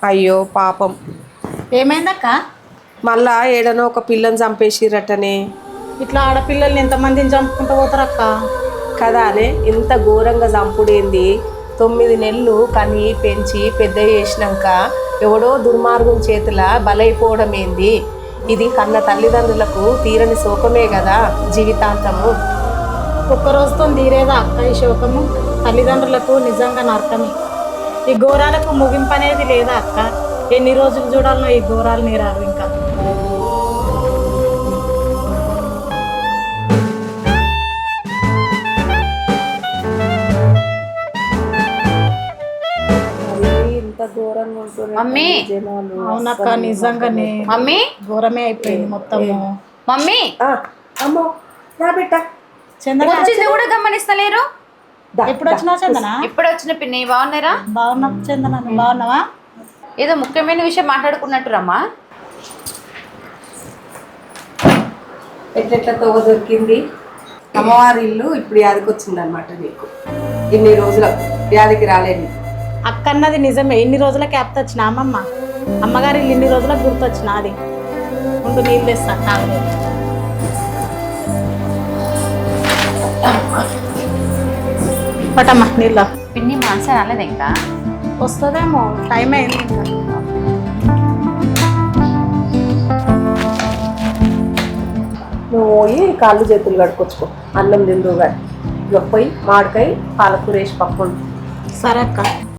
అయ్యో పాపం. ఏమైందక్క? మళ్ళా ఏడనో ఒక పిల్లని చంపేసిరటనే. ఇట్లా ఆడపిల్లల్ని ఎంతమందిని చంపుకుంటూ పోతారక్క? కదా అనే ఇంత ఘోరంగా చంపుడేంది? 9 నెలలు కని పెంచి పెద్ద చేసినాక ఎవడో దుర్మార్గం చేతుల బలైపోవడం ఏంది? ఇది కన్న తల్లిదండ్రులకు తీరని శోకమే కదా జీవితాంతము. ఒక్కరోజుతో తీరేదా అక్క ఈ శోకము? తల్లిదండ్రులకు నిజంగా నరకమే. ఈ ఘోరాలకు ముగింపు అనేది లేదా అక్క? ఎన్ని రోజులు చూడాలనో ఈ ఘోరాలు నేరాలు ఇంకా. ఇంత ఘోరంగా ఉంటుంది మమ్మీ. జనాలు. అవునక్క, నిజంగానే మమ్మీ ఘోరమే అయిపోయింది మొత్తము. మమ్మీ అమ్మో నా బిడ్డ చందన వచ్చింది కూడా గమనిస్తలేరు. ఎప్పుడు వచ్చినావు చందన? ఇప్పుడు వచ్చిన పిన్ని బాగున్నారా? బాగున్నా చందన, నువ్వు బాగున్నావా? ఏదో ముఖ్యమైన విషయం మాట్లాడుకున్నట్టురమ్మా. ఎట్లెట్లా తోవ దొరికింది? అమ్మవారి ఇల్లు ఇప్పుడు యాదికి వచ్చింది అనమాట నీకు. ఇన్ని రోజుల యాదికి రాలేదు. అక్క అన్నది నిజమే. ఎన్ని రోజులకి యాప్త వచ్చిన అమ్మమ్మ అమ్మగారి ఇల్లు ఇన్ని రోజులకు గుర్తొచ్చిన. అది ముందు నీళ్ళు తెస్తా తాగలేదు. పటమ్మా నీళ్ళ. పిన్ని మనసు రాలేదు ఇంకా. వస్తుందేమో, టైం అయింది ఇంకా. నువ్వు పోయి కాళ్ళు చేతులు కడుకొచ్చుకో, అన్నం తిందువు కానీ. ఇక పోయి మామిడికాయ పాలకూర వేసి పప్పు. సరే అక్క.